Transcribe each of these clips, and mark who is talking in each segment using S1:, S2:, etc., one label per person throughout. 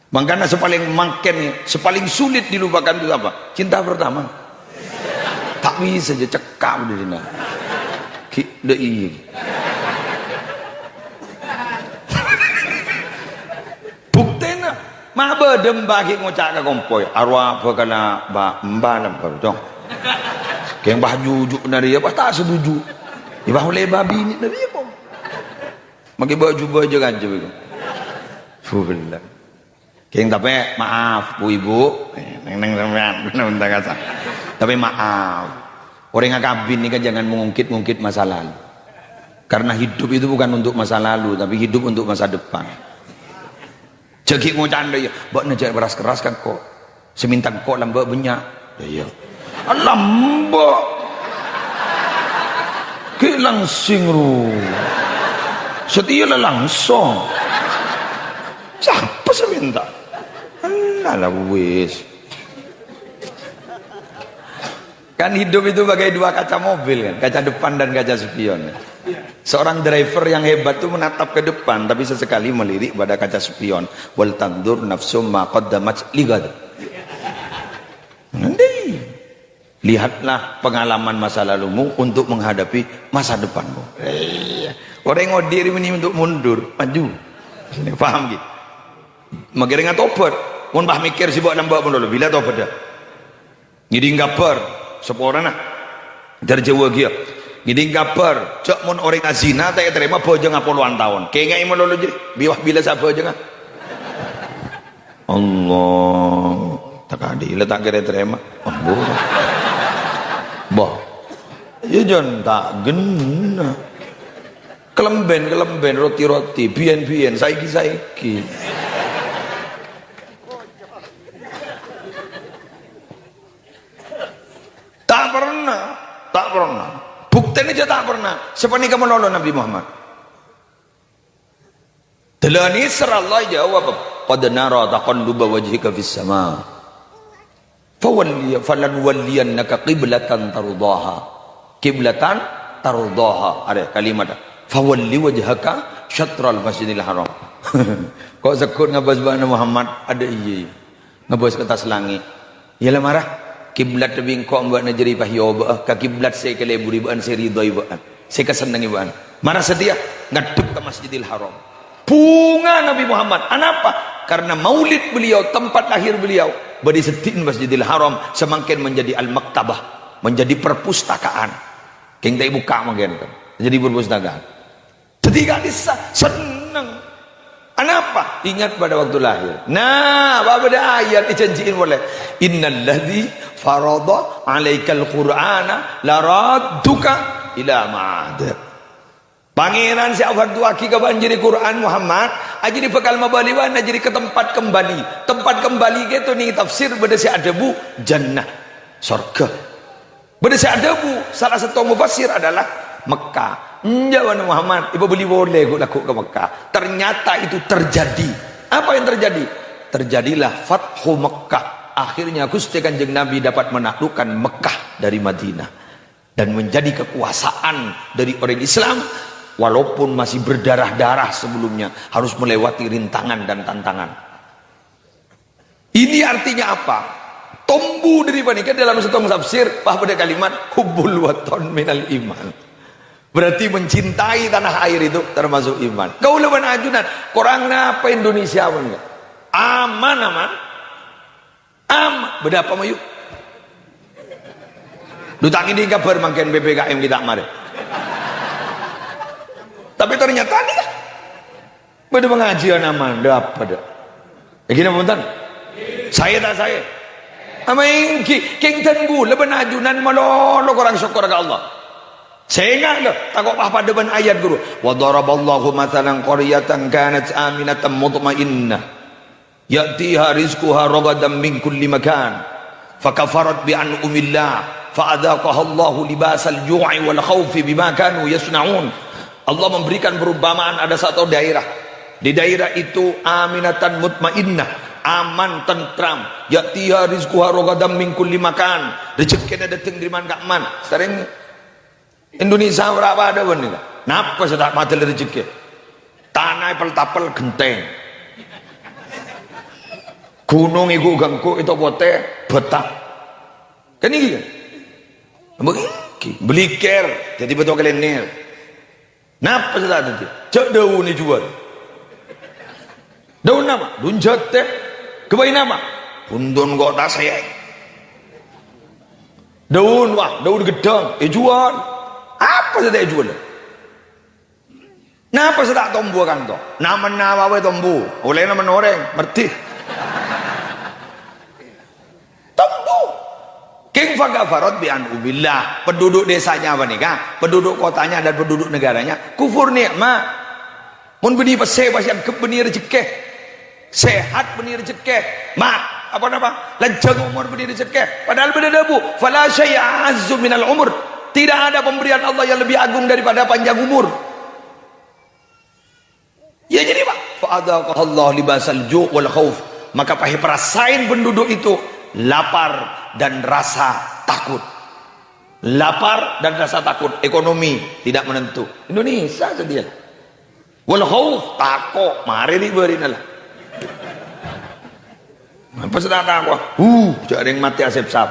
S1: Makanya sepaling sulit dilupakan itu apa? Cinta pertama. Tak bisa aja cekam di sini. Iya. Buktena mah bedem bagi ngocak ke kompoy arwah bakana mbalam dong. Keng bah jujuk dari apa tak setuju. Ibah oleh babi ini dari apa? Magi baju aja begitu. Subhanallah. Keng tapi maaf Bu Ibu, neng sampean kata. Tapi maaf, orang yang kabin ini kan jangan mengungkit-ungkit masa lalu. Karena hidup itu bukan untuk masa lalu, tapi hidup untuk masa depan. Jadi ngocanda ya, mbak najak beras keras kan kok, semintang kok lambak banyak. Ya, lambak, ke langsing ru, setia langsung. Siapa seminta? Alah wis. Kan hidup itu bagai dua kaca mobil kan, kaca depan dan kaca spion. Seorang driver yang hebat itu menatap ke depan, tapi sesekali melirik pada kaca spion. Wal tandur nafsum ma qaddamat ligad. Nanti lihatlah pengalaman masa lalumu untuk menghadapi masa depanmu. Orang yang ngodir ini untuk mundur, maju. Paham gitu? Magireng tobat. Mun bah mikir sibuk nambah pun dulu. Bila tobat dah. Jadi ngabar. Seorang nak dari Jawa dia jadi kabar cak mun orang azina tak terima bojeng puluhan tahun kayaknya iman lalu jadi biwah bila sah bojeng Allah tak adil tak kira terima Allah boh ya jangan tak gena kelemben roti bian saiki tak pernah buktinya aja tak pernah seperti kamu lalu Nabi Muhammad telani serallah jawab qad nara taqalluba wajhika fis sama falan walliyannaka qiblatan tardaha ada kalimat fawalli wajhaka syatral masjidil haram kok sekut ngabas bana Muhammad ada iya ngabas ke atas langit ialah marah kiblat lebih kau buat najeri pahyo bah kiblat saya keleburi baan saya ridhoi baan saya kesenangi baan marah setia ngadep ke Masjidil Haram bunga Nabi Muhammad kenapa? Karena maulid beliau tempat lahir beliau badi setin Masjidil Haram semakin menjadi al-maktabah menjadi perpustakaan keng tak buka makin jadi perpustakaan ketika bisa senang kenapa? Ingat pada waktu lahir nah pada ayat dijanjiin boleh innalladzi farada alaikal qur'ana laradduka ila ma'ad pangeran siapa tuaki ke banjiri Quran Muhammad aja di bekal mabaliwan aja di ke tempat kembali gitu nih tafsir beda si adabu jannah surga beda si adabu salah satu mufassir adalah Mekah jawaban Muhammad ibu beli boleh gue laku ke Mekah ternyata itu terjadi apa yang terjadi terjadilah Fathu Mekah akhirnya Gusti Kanjeng Nabi dapat menaklukkan Mekah dari Madinah dan menjadi kekuasaan dari orang Islam walaupun masih berdarah-darah sebelumnya harus melewati rintangan dan tantangan. Ini artinya apa? Tombu dari panika dalam satu tafsir pada kalimat hubbul waton minal iman. Berarti mencintai tanah air itu termasuk iman. Kau leban ajunan, korang apa Indonesia pun enggak? Aman. Berapa mayu? Lu tak ini kabar makin PPKM kita kemarin. Tapi ternyata nih pada pengajian aman dapat dah. Begini punten. Saya tak saya. Amain king tenggu leban ajunan malolo korang syukur ke Allah. Saya ingat loh, takut apa depan ayat guru. Wa daraballahu mathalan qaryatan kanat aminatan mutmainnah. Ya'tiha rizquha ragadan min kulli makan fakafarat bi an'umillah fa'adaqaha Allahu libasal ju'i wal khaufi bima kanu yasna'un. Allah memberikan perumpamaan ada satu daerah. Di daerah itu aminatan mutmainnah, aman tentram. Ya'tiha rizquha ragadan min kulli makan. Rezekina datang dari mana-mana. Sering Indonesia berapa ada benih? Napa sudah mati rezeki? Tanah pel-tapel genteng. gunung iku gangku itu pote betah kan ini kan beliker jadi betul kalian nil napa sudah tadi cak daun ini jual daun apa daun jate kebain apa undon kota saya daun wah daun gedang jual apa sudah jual napa sudah tombu kan to nama we tombu oleh nama orang merti tombu king fagafarot bi anubillah penduduk desanya apa nih kak penduduk kotanya dan penduduk negaranya kufur nikmat mun beni pese pasian kebeni rezeki sehat beni rezeki mak apa nama lanjang umur beni rezeki padahal beda debu fala syai'a azzu minal umur tidak ada pemberian Allah yang lebih agung daripada panjang umur. Ya jadi pak, fa'adaqahallahu libasal ju' wal khauf. Maka pahit perasain penduduk itu lapar dan rasa takut. Lapar dan rasa takut, ekonomi tidak menentu. Indonesia saja. Wal khauf takut, mari diberi lah. Apa sudah takut? Jadi yang mati asep sap.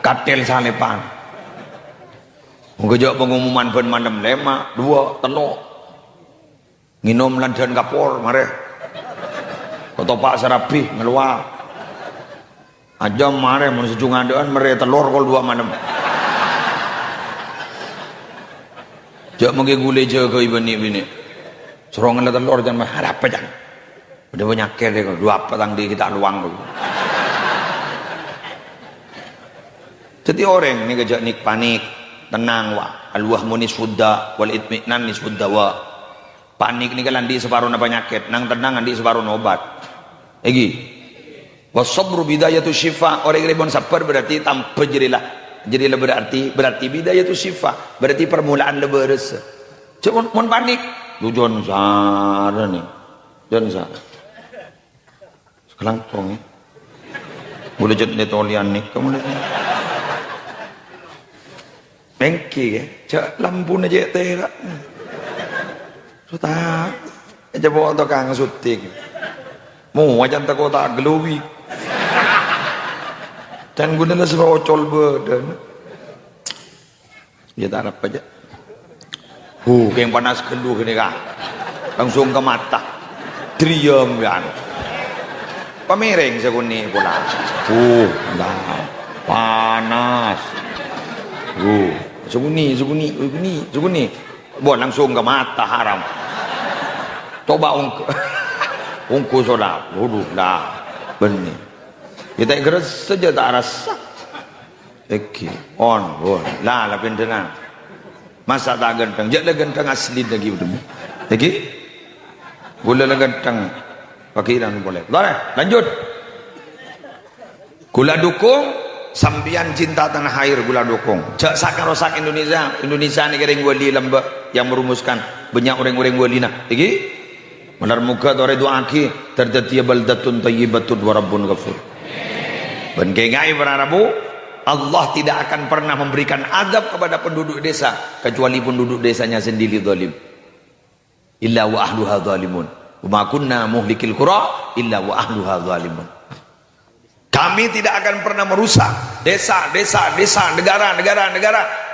S1: Katel salepan. Ngejak pengumuman ben mandem 5, 2, 3. Nginom lanjan kapor mare kotopak serapi ngeluar aja mare mun sejungan dean mare telur kol 2 manem jak mengge gule jaga ibani serongan telur jangan harap jangan udah banyak kere kok 2 petang di kita luang jadi orang ini gejak nik panik tenang wa alwah munis fudda wal itminan nis fudda wa panik ini kan di separuh penyakit nang tenang di separuh obat lagi wasabru bidayatu syifa orang yang sabar berarti tanpa jadilah berarti bidayatu syifa berarti permulaan lebih rasa cuma mau panik lu jon sara nih jon sara sekarang tong boleh jadi tolian nih kamu lihat bengki ya cak lampu aja teh sudah aja bawa to kang syuting mau wajan tak kota geluwi dan gunanya serocol badan ya tak apa aja yang panas geluh ini kak langsung ke mata trium kan pamereng seguni pula nah panas seguni buat langsung ke mata haram coba ungku soda duduk dah benih kita keras saja tak rasa on lah pintenan masa tak ganteng jadi ganteng asli lagi lagi boleh ganteng pakiran boleh lanjut gula dukung sampian cinta tanah air gula dukung jak sakarosak Indonesia ini kering wali lembak yang merumuskan banyak orang-orang wali nah lagi benar muka tore doaki terjadi baldatun thayyibatun wa rabbun ghafur ben kengai para rabu Allah tidak akan pernah memberikan azab kepada penduduk desa kecuali penduduk desanya sendiri zalim illa wa ahluha zalimun wa ma kunna muhlikil qura illa wa ahluha zalimun. Kami tidak akan pernah merusak desa, negara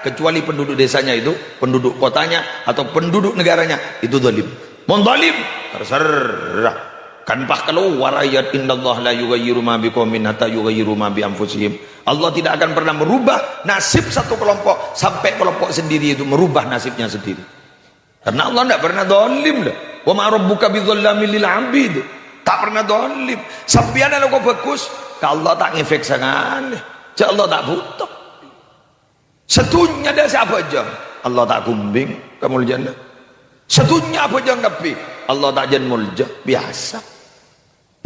S1: kecuali penduduk desanya itu, penduduk kotanya atau penduduk negaranya itu zalim. Mon zalim terserah. Kan pak keluar ayat innallaha la yughayyiru ma biqaumin hatta yughayyiru ma bi anfusihim. Allah tidak akan pernah merubah nasib satu kelompok sampai kelompok sendiri itu merubah nasibnya sendiri. Karena Allah tidak pernah zalim lah. Wa ma rabbuka bidzallamil lil 'abid. Tak pernah zalim. Sampeyan kalau kau bagus Allah tak ngefek sangat Allah tak butuh setunya ada siapa aja Allah tak kumbing kamu janda setunya apa aja tapi Allah tak jen mulja biasa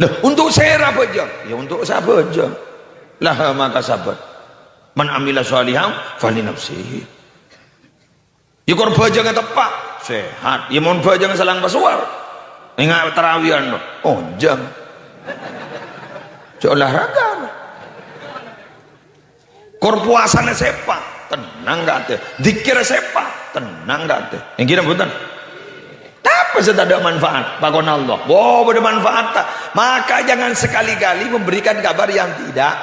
S1: nah untuk saya apa aja ya untuk siapa aja lah maka sabar man amila sholihan fali nafsihi ya korban jangan tepat sehat ya mohon jangan salang pasuar ingat terawihan oh jangan olahraga korpuasanya sepak tenang gak teh dikir sepak tenang gak teh yang kira bukan tapi Masa tak ada manfaat? Pakon Allah. Wow, ada manfaat tak? Maka jangan sekali-kali memberikan kabar yang tidak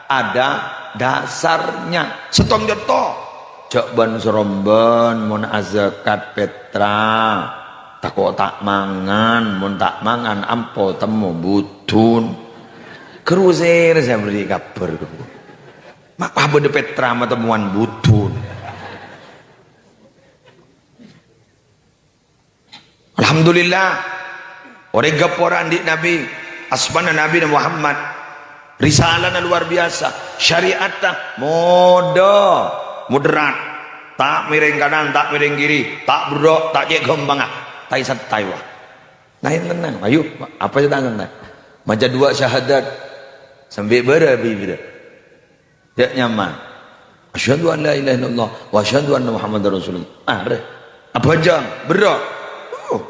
S1: ada dasarnya. Setong joto. Cokban seromban mun azakat Petra. Takut tak mangan, mun tak mangan ampo temu butun. Kerusir saya beri kabar. Mak apa de Petra ma temuan butun. Alhamdulillah. Orang gaporan di Nabi, asmana Nabi Muhammad. Risalah luar biasa. Syariatnya moderat. Tak miring kanan, tak miring kiri, tak berdok, tak cek gembang. Tai santai wah. Nah tenang, ayo apa saja tenang. Maca dua syahadat sampai berabi bila. Tak nyaman. Asyhadu an la ilaha illallah wa asyhadu anna Muhammadar Rasulullah. Apa jam berdok.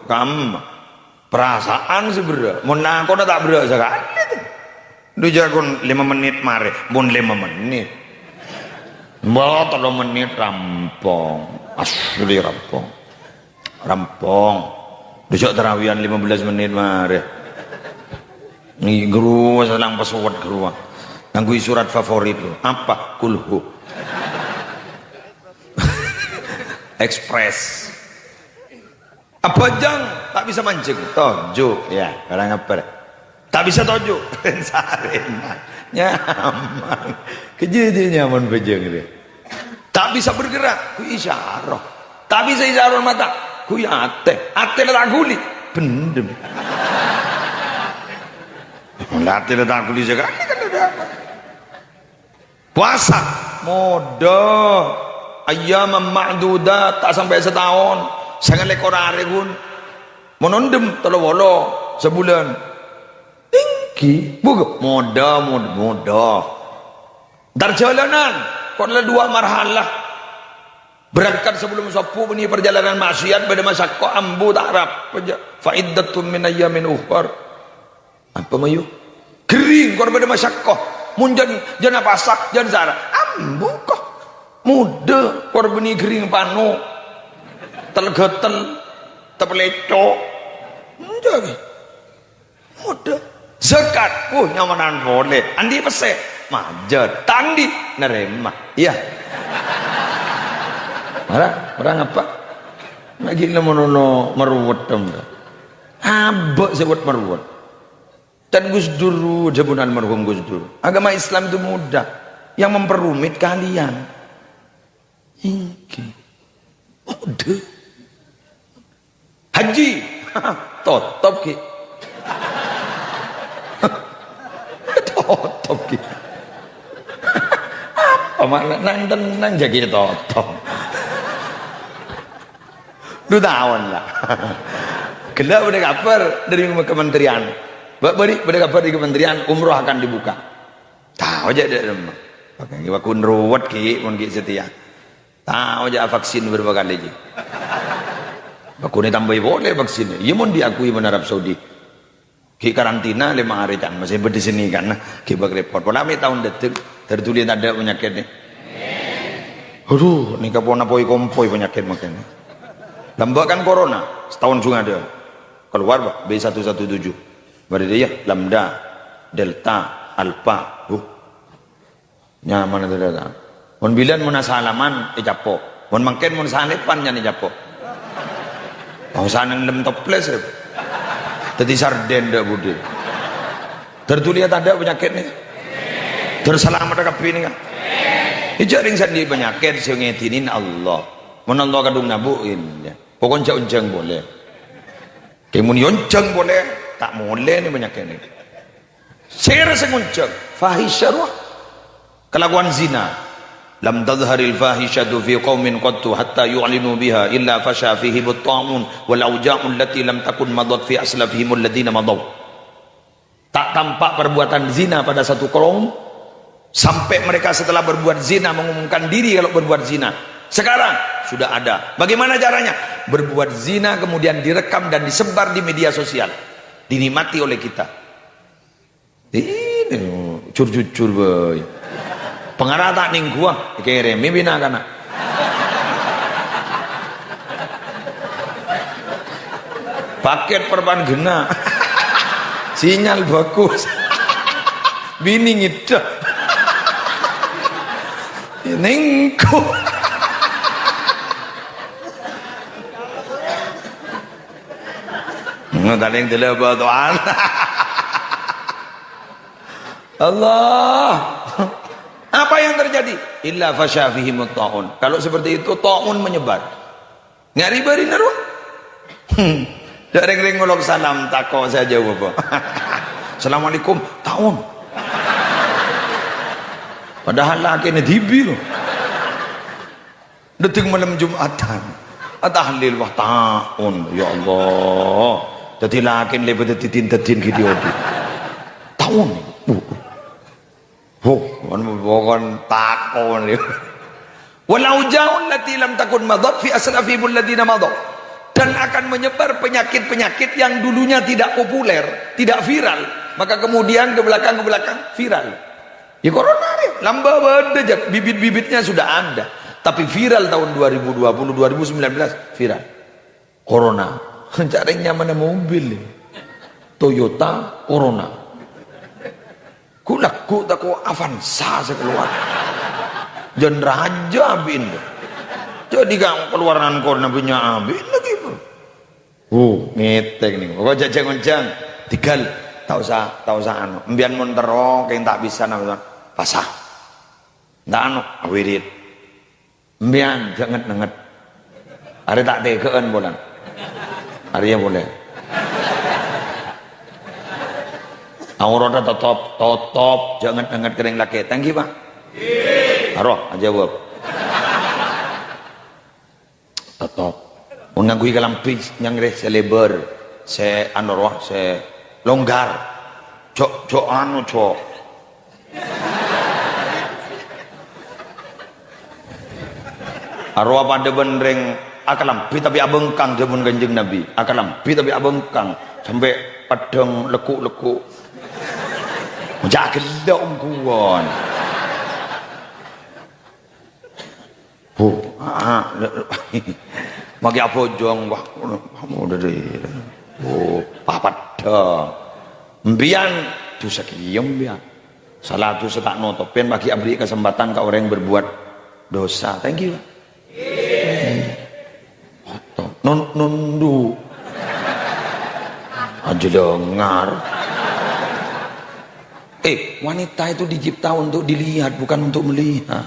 S1: Kamu perasaan sebenernya. Mun nakon tak berdok sekali. Lu jagon 5 menit mare, mun 5 menit. Mbak 3 menit rampung. Asli rampung. Rampung. Besok terawihan 15 menit mare. Ini guru selang pesawat guru. Nanggui surat favorit lu. Apa? Kulhu. Express. Apa jang? Tak bisa mancing. Tojo. Ya, kadang apa? Tak bisa tojo. Sareman. Nyaman. Kejadian nyaman bejeng dia. Tak bisa bergerak. Ku isyarah. Tak bisa isyarah mata. Ku ate. Ate letak guli. Pendem. Ate letak guli sekali kan ada. Puasa. Modal. Ayam ma'dudat. Tak sampai setahun. Sangat lekor hari pun. Menondem. Telawala. Sebulan. Tinggi. Bukan. Modal. Darjalanan. Kalau 2 marhalah. Berangkat sebelum sapu ini perjalanan maksiat pada masa kau ambu tak harap fa'iddatun min ayyamin ukhar. Apa mayu? Kering kau pada masa kau munjan jana pasak jan zara ambu kau muda kau beni kering panu telgetel tepeleco menjadi muda zakat nyamanan boleh andi pese majar tandi nerema iya. Marah apa? Lagi lemono meruwet dong. Abek sebut meruwet. Dan Gus Dur, jabunan marhum Gus Dur. Agama Islam itu mudah. Yang memperumit kalian. Iki. Mudah. Haji. Totop ki. Totop ki. Apa makna nang jadi totop. 2 tahun lah. Gelap pada kabar dari kementerian. Beri pada kabar di kementerian umroh akan dibuka. Tahu aja dia rumah. Pakai wakun ruwet ki, mun ki setia. Tahu aja vaksin berapa kali lagi. Wakun tambah boleh vaksin. Iya mun diakui di Arab Saudi. Ki karantina 5 hari kan masih di sini kan. Ki bak report. Pola tahun detik tertulis ada penyakit ni. Aduh, ni kapona poi kompoi penyakit makanya. Lambakan corona setahun juga ada keluar B117 berarti ya lambda delta alpha nyaman itu dah mon bilan mon asalaman icapo mon mangken mon salepan nya icapo pausan lem toples tadi sarden dah budi tertulis ada penyakit ni terselamat kabeh ni kan ijaring sandi penyakit sing ngedinin Allah mon Allah kadung nabuin ya. Pokoknya unjang boleh. Kemun unjang boleh, tak boleh ni penyakit ni. Saya rasa unjang, fahisyah kelakuan zina. Lam tadhharil fahishatu fi qaumin qattu hatta yu'linu biha illa fasha fihi at-ta'un wal awja'u allati lam takun madat fi aslafihim alladhina madaw. Tak tampak perbuatan zina pada satu kaum sampai mereka setelah berbuat zina mengumumkan diri kalau berbuat zina. Sekarang sudah ada. Bagaimana caranya? Berbuat zina kemudian direkam dan disebar di media sosial. Dinikmati oleh kita. Ini curcur boy. Pengarah tak ning gua, kere mimina kana. paket perban gena sinyal bagus bini ngidek nengku ngadaling dilaba tuan Allah. Apa yang terjadi? Illa fasyafihimut ta'un. Kalau seperti itu ta'un menyebar. Ngari bari naruh. Ring-ring ngolok salam tako saja Bapak. Assalamualaikum ta'un. Padahal laki ni dibi loh. Detik malam Jumatan. Atahlil wah ta'un. Ya Allah. Jadi laki lebih tetin gitu. Ta'un. Bukan takon ni. Walau jauh lati lam takun madad fi aslafihim alladziina madad. Dan akan menyebar penyakit-penyakit yang dulunya tidak populer, tidak viral, maka kemudian ke belakang viral. Ya corona ni, lamba ada je, bibit-bibitnya sudah ada, tapi viral tahun 2020, 2019 viral. Corona, caranya mana mobil? Toyota Corona. Ku tako Avanza sekeluar jan raja bin jadi kang keluaran korna punya abin lagi bro ngetek nih kok jajang-jajang tigal tak usah anu mbian mun tero keng tak bisa nang pasah ndak anu awirit mbian janget-nenget are tak tegeun bolan are boleh auratnya totop jangan dengar kering laki. Thank you Pak. Aroh aja jawab. Totop. Mengganggu kalampi yang selebar, se anoroh, se longgar. Cok anu cok. Aroh pada benreng akalampi tapi abengkang jamun Kanjeng Nabi. Akalampi tapi abengkang sampai padang lekuk-lekuk. Jagelok kuon. Magi apa jong wah udah deh. Papat dah. Mbian dosa kiyem mbian. Salah dosa tak notopin bagi abri kesempatan ke orang yang berbuat dosa. Thank you. Nundu. Aja dengar. Wanita itu dicipta untuk dilihat bukan untuk melihat.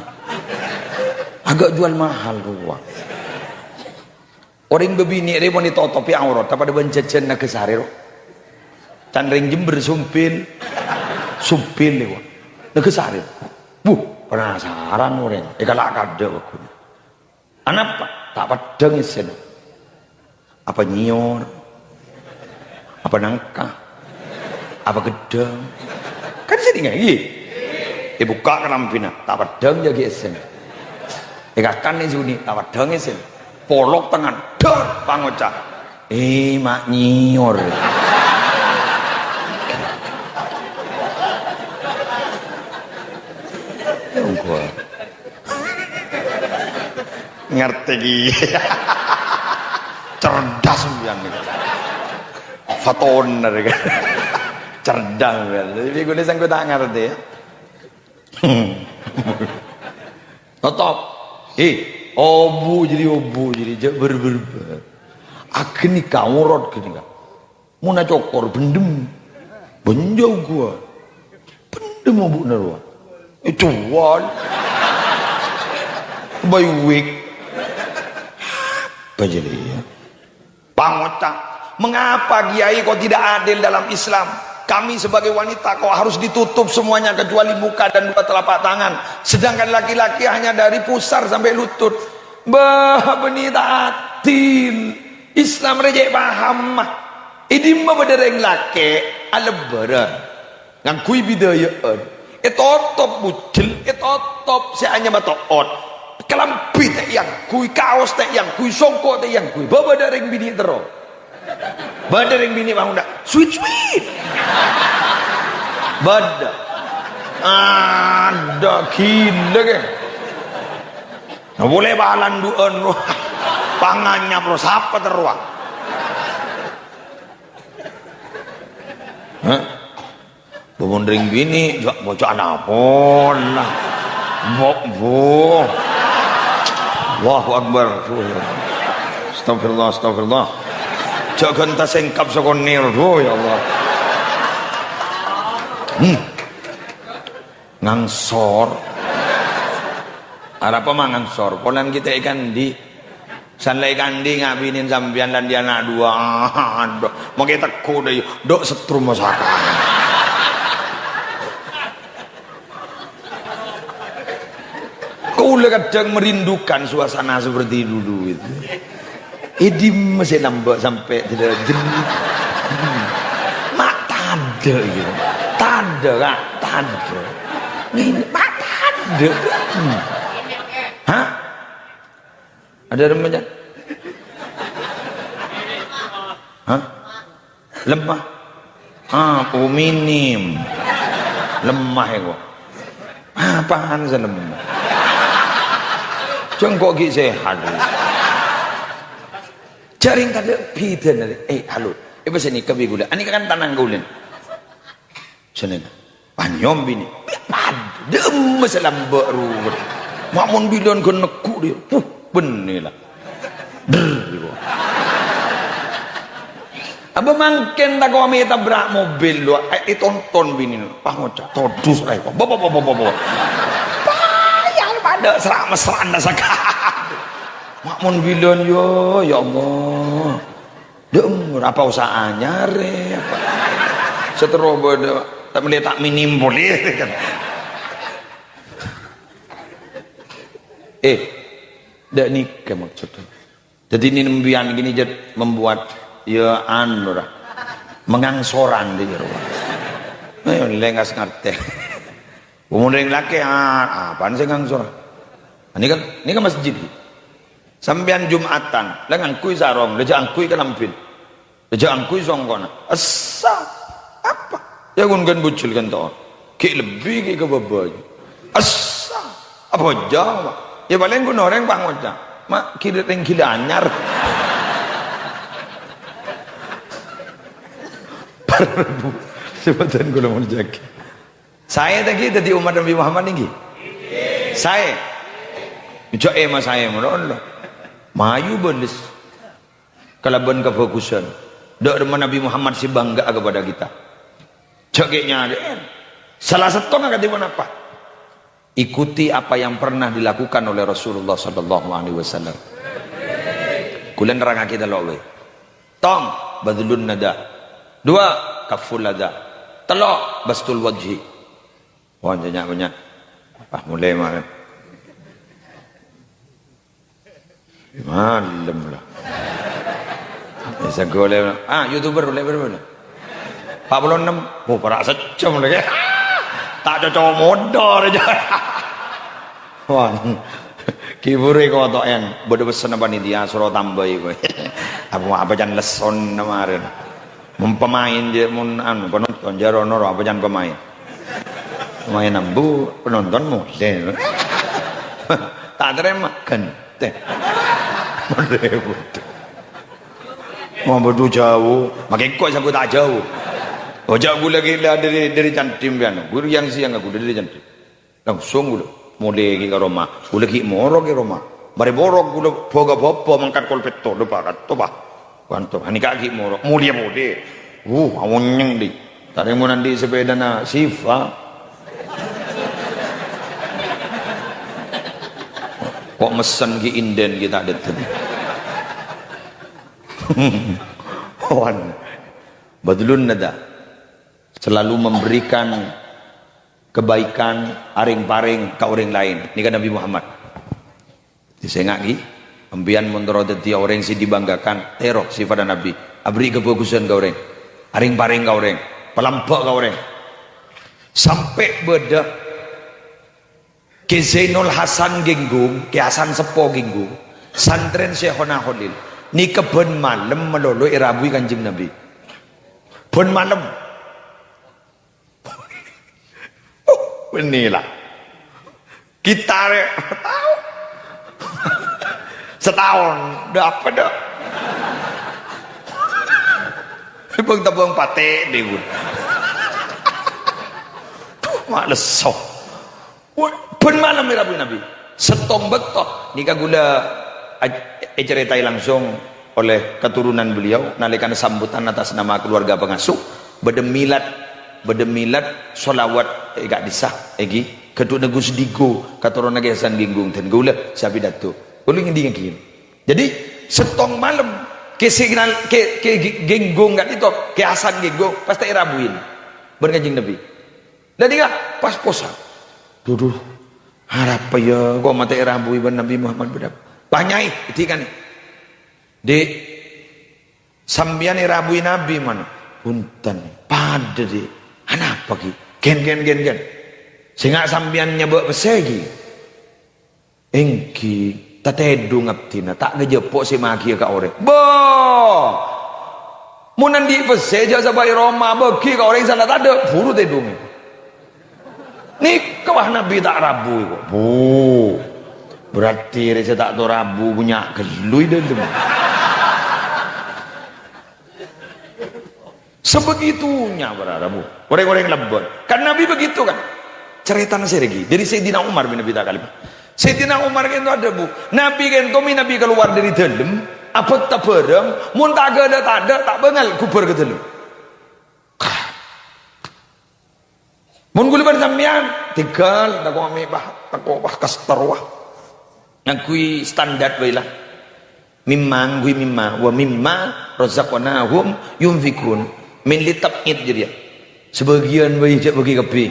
S1: Agak jual mahal ruang. Orang bebini dia wanita topi aurat tapi ada bencejen nak kesari ro. Candring Jember sumpil dia. Nak kesari. Penasaran orang. Kalau ada aku. Anak tak padang isen. Apa nyior? Apa nangka? Apa gedang? Kan saya tinggal lagi. Buka kerampina, tak pedang jadi esen. Kan ni suni, tak pedang esen. Polok tangan, dah pangocah. Mak nyior. Gua ngerti gini. Cerdas sembilan nih. Fatoner kan. Cerdas kan. Jadi gue sang gue tak ngerti ya. Tetap. Obu jadi berber. Agni kaurot gini kan. Muna cokor bendem. Benjau gua. Bendem obu narwa. Itu wal. Baywik. Apa jadi ya? Pangocak. Mengapa Kiai kok tidak adil dalam Islam? Kami sebagai wanita kok harus ditutup semuanya kecuali muka dan dua telapak tangan, sedangkan laki-laki hanya dari pusar sampai lutut. Benih tak adil. Islam rejek paham mah. Ini mah bedereng laki alebaran ngangkui bidayaan. Etotop bucil, etotop seanya batoot. Kelampi tak yang kui kaos tak yang kui songkok tak yang kui. Bawa bedereng bini terus. Bedereng bini bangun dah. Sweet. Bada. Ada gila kan. Nah, boleh balan duan pangannya bro siapa teruang. Hah? Pemundring bini juga bocah napon lah. Bo. Allahu Akbar. Astagfirullah, astagfirullah. Jangan tak sengkap sekonir, ya Allah. Ngangsor. Arapa mah ngangsor. Polan kita ikan di sanlai kandi ngabinin sambian dan dia anak dua. Mau kita kode dok setrum masakan. Kau kadang merindukan suasana seperti dulu itu. Edim masih nambah sampai tidak jerit. Mak tanda gitu. Tanda kak, tanda. Mak tanda. Hah? Ada remaja? Hah? Lemah? Oh minim. Lemah ya kok. Apaan sih lemah? Jengkok gak sehat. Jaring kada piden dari. Halo. Pas ini kebi gula. Ani kan tanang gulen. Senen. Panyom bini. Dem masalah baru. Makmun bilon ke neku dia. Benih lah. Apa mangken tak kau ambil tabrak mobil lu. Tonton bini. Pangocak. Todus lah. Bawa. Payah pada serak mesra anda sakit. Makmun bilon yo, ya Allah. Dem, apa usahanya re? Seterobo tak melihat tak minim boleh kan? Dak nikah maksudnya. Jadi ini nembian gini jadi membuat ya anura mengangsoran di rumah. Ayo lengas ngerti. Umureng laki apaan sih ngangsor? Ini kan masjid. Sambian Jumatan, lengan kui sarong, leja angkui ke lampin, leja angkui songkona. Asa apa? Ya kan bucil kan tau. Ki lebih ki ke babaj. Asa apa jawab? Ya paling gun orang pangoca. Mak kira tinggi anyar. Parbu sebatan gula mau jaga. Saya tadi dari umat Nabi Muhammad ini. Saya, jauh mas saya menolong. Mayu belis kalaban kefokusan dak Nabi Muhammad si bangga kepada kita ceknya salah satu nggak dimana apa ikuti apa yang pernah dilakukan oleh Rasulullah sallallahu alaihi wasallam kulen neraka kita lowe tong badlun nada dua kaful nada telok bastul wajhi banyak mulai malam malam lah bisa golek YouTuber boleh 46 para secem lagi tak cocok modal aja wan kibure kok token bodo pesen apa nih dia suruh tambah iku apa jan leson kemarin pemain dia mun penonton jarono apa jan pemain ambu penonton model tak terima ganteng merebut mau berdua jauh makin kok aku tak jauh jauh lagi dari cantim kan guru yang siang aku dari cantim langsung udah mulai ke rumah udah ki moro ke rumah bari borok udah boga bopo mangkat kolpet to depan to bah kanto ani kaki moro mulia awonyeng di tadi mau nanti sepeda na sifa kok mesen ki inden kita ada tadi badlun nada selalu memberikan kebaikan aring-paring ke orang lain ini kan Nabi Muhammad disengaki ambian menurut dia orang si dibanggakan terok sifat Nabi abri kebagusan ke orang aring-paring ke orang pelampak ke orang sampai beda ke Zainul Hasan Ginggung, ke Hasan Sepo Ginggung, santren Syekhona Khalil. Ni keben malam melolo irabui Kanjeng Nabi. Ben malam. Inilah. Kita tahu. Setahun, dah apa dah? Bang tabung pate deh. males so. Pun malam Rabu Nabi. Setong betok nikah gula ceritai langsung oleh keturunan beliau nalikan sambutan atas nama keluarga pengasuh bedemilat solawat gak disah egi kedua negus digo katurun nagesan ginggung dan gula sabi datu uling ingin jadi setong malam ke signal ke ginggung gak itu ke asan ginggung pasti rabuin berkajing Nabi jadi gak pas posa duduk harap ya gua mata rabui ben Nabi Muhammad bedap banyai itu kan di sambian rabui Nabi mana punten pada di anak pagi gen sehingga sambian nyebut pesegi engki tatedung abtina tak ngejepok si maki ka ore boh munan di peseja sabai Roma bagi ka ore sana tak ada buru tedung nih kawah Nabi tak rabu kok bu berarti rasa tak tahu rabu punya gelui dan sebegitunya berarabu orang-orang lebon kan Nabi begitu kan cerita nasi lagi dari Sayyidina Umar bin Abi Thalib Sayyidina Umar kan ada bu Nabi kan tomi Nabi keluar dari dalam apa tak bareng mun tak ada tak bengal kubar ke dalam mun gulibar sampean tinggal tak kau bah kastarwah ngakui standar baiklah mimma wa mimma razaqnahum yunfikun min litab'id jadi sebagian bayi cak bagi kapi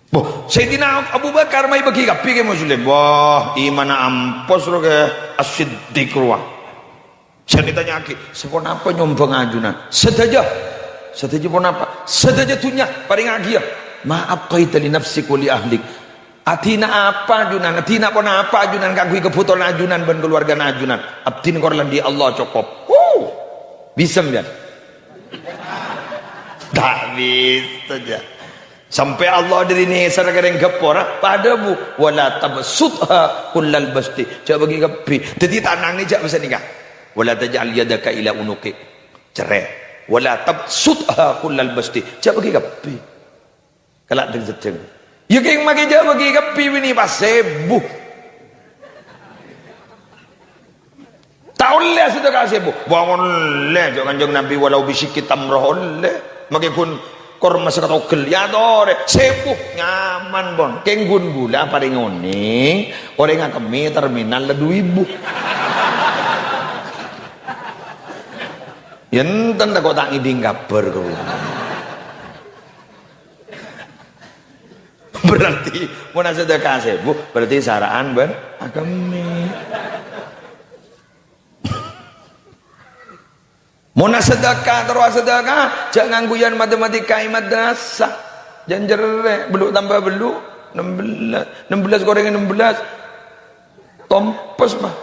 S1: boh Sayyidina Abu Bakar mai bagi kapi ke muslim wah imana ampos lo ke as-siddiq ruah saya ditanya aki sepon apa nyombong ajunan sedaja pun apa sedaja tunya paling agi ya maaf qaita li nafsik wa li ahlik atina apa ajunan atina pun apa ajunan kagui kebutuhan ajunan ben keluarga ajunan abdin korlan di Allah cukup bisa enggak tak bisa aja sampai Allah dari ini sareng gepora pada bu wala tabsutha kullal basti coba bagi kepi jadi tanang ni jak bisa nikah wala taj'al yadaka ila unuki cerai wala tabsutha kullal basti coba bagi kepi kalak deng ya keng maki jak bagi kepi ini pas sebuh tahu le sudah kasih bu bangun le jangan jeng Nabi walau bisikit tamroh le makipun korma sekat ogel ya tore sepuh nyaman bon kenggun gula paling ngoni orang kami terminal ledu ibu yen tanda kok tak ngiding kabar kau berarti mau nasi sedekah sepuh berarti saraan ben kami Mona sedekah terus sedekah jangan guyan matematika madrasah janjere beluk tambah beluk 16 gorengan 16 tompes mah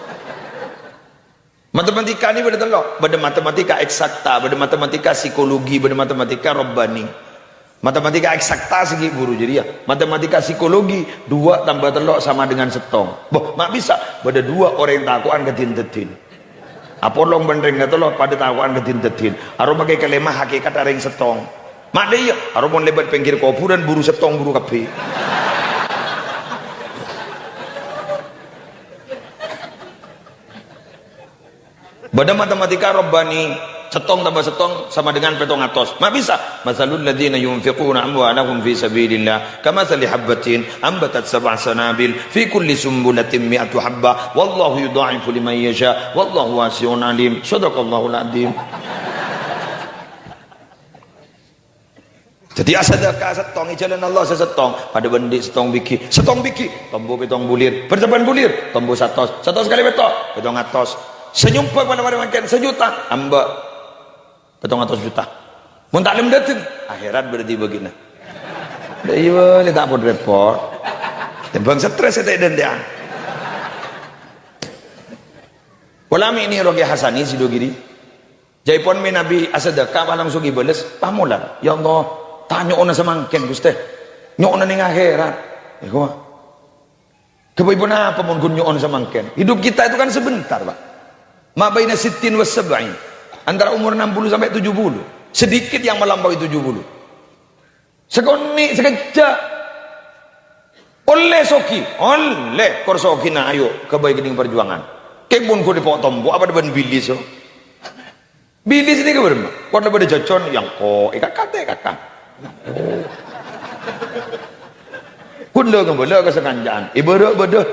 S1: matematika ni beda telok beda matematika eksakta beda matematika psikologi beda matematika robbani matematika eksakta segi guru jadi ya matematika psikologi 2 tambah telok sama dengan setong boh mak bisa beda 2 orang takuan ketin-tetin apolong bandeng ngatolo pada tahuan ketin-tetin arum pakai kelemah hakikat areng setong mak dia arum lebat pinggir kopu dan buru setong buru kapi pada matematika robbani setong tambah setong sama dengan petong atos mak bisa masalul ladzina yunfiquna amwalahum fi sabilillah kamathali habbatin ambatat sab'a sanabil fi kulli sumbulatin mi'atu habba wallahu yudha'ifu liman yasha wallahu wasi'un alim sadaqallahul adzim jadi sedekah setong jalan Allah sesetong pada bendi setong biki tombo petong bulir percepan bulir tombo satos kali betok petong atos senyumpa pada makan sejuta amba petong 100 juta mun taklim dateng akhirat berarti begini iya ini tak pun repot bang stres saya dan dia ulami ini rogi hasani si dogiri jaipon mi nabi asadaka palang sugi beles pamulan ya Allah tanya ona semangken guste nyok ning akhirat ya kok kebaipun apa mun nyok semangken hidup kita itu kan sebentar Pak ma baina 60 wa 70 antara umur 60 sampai 70 sedikit yang melampaui 70 Sekoni sekejap. Oleh soki, oleh korsoki na ayo kebaikan perjuangan. Kebun ko dipotong bu apa depan bilis so. Bilis ini keberma. Kau ada jacon yang ko ikat kate kakak. Kundo kembali ke sekanjaan. Ibadah ibadah.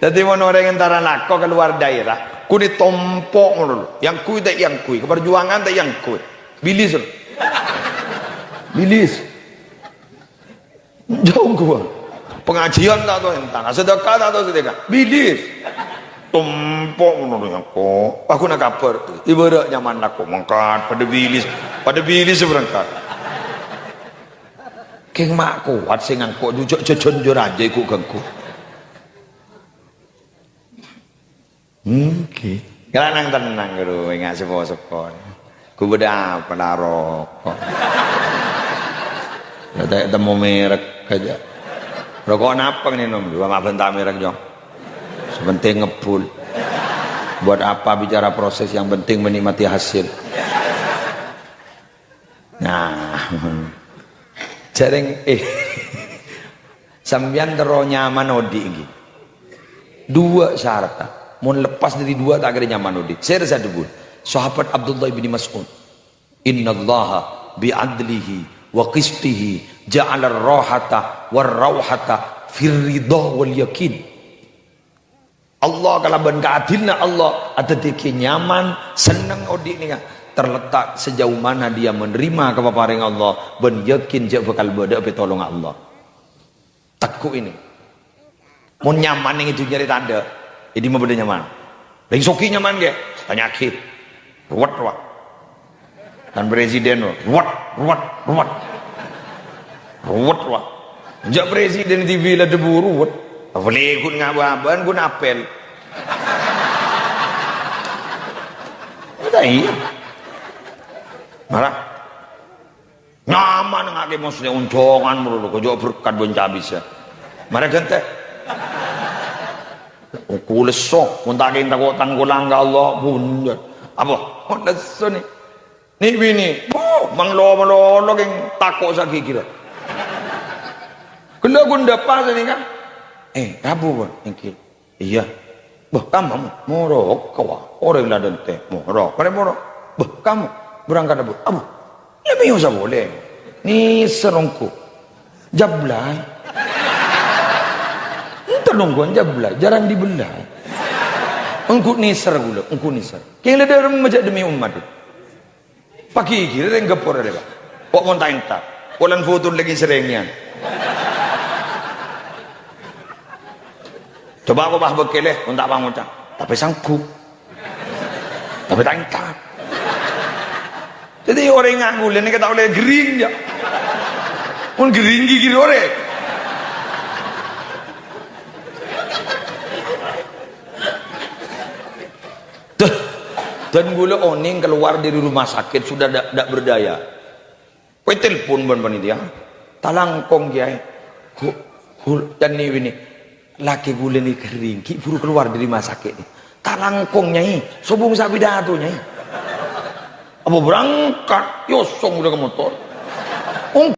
S1: Jadi mana orang yang antara nako keluar daerah, ku ditompok dulu. Yang kui tak yang kui, keperjuangan tak yang kui. Bilis, bilis. Jauh gua. Pengajian tak tahu entah, sedekah tak tahu sedekah. Bilis. Tompok dulu yang ko. Aku nak kaper. Ibarat nyaman aku mangkat pada bilis berangkat. Keng mak kuat sing angko jujuk jejon jor aja iku gengku. Oke. Kelanang tenang guru enggak sepo-sepo. Ku beda apa rokok. Ada temu merek aja. Rokok apa ini nom? Dua bentar merek jong. Sepenting ngepul. Buat apa bicara proses, yang penting menikmati hasil. Nah. Jareng sambian tero nyaman odi iki. Dua syarat. Mau lepas dari dua tak kira nyaman odi. Saya rasa dulu. Sahabat Abdullah bin Mas'ud. Innallaha bi'adlihi wa qistihi ja'ala ar-rahata war-rauhata fir-ridha wal yakin. Allah kalau ben keadilna Allah ada diki nyaman seneng odi ni terletak sejauh mana dia menerima kepaparing Allah ben yakin je bakal beda pitolong Allah. Teku ini. Mun nyaman yang itu nyari tanda. Jadi mau beda nyaman. Lagi soki nyaman ke? Penyakit. Ruwet. Dan presiden ruwet. Jak presiden TV lah debu ruwet. Boleh ikut ngababan gun apel. Iya. Marah. Nyaman ngake maksudnya uncongan mulu ko jo berkat bonca bisa. Marah gente. Ku lesok mun tak takut tanggulang ka Allah pun. Apa? Oh leso ni. Ni bini. Oh, manglo keng takut saki kira. Kena gunda pas ni kan. Rabu engkil. Iya. Bah, kamu mau rokok kau? Orang ladan teh mau rokok. Pada mau rokok. Bah, kamu berangkat abu. Abu. Lebih usah boleh. Ni serongku. Jablay. Entah nungguan jablay. Jarang dibelai. Engkau nisar gula. Engkau nisar. Kyang lada orang majak demi umat. Pagi kira yang gapur ada. Pok monta entak. Polan foto lagi seringnya. Coba aku bah bekeleh untuk apa ngucap. Tapi sanggup. Tapi tak entak. Jadi orang yang ngaku ini kata oleh gering ya. Pun gering gigi orang. Dan gula oning keluar dari rumah sakit sudah tidak berdaya. Kau telepon panitia. Talangkong kiai. Dan ini laki gula ni kering. Ki buru keluar dari rumah sakit. Talangkong nyai. Sobung sapi datu nyai. Apa berangkat? Yosong udah ke motor.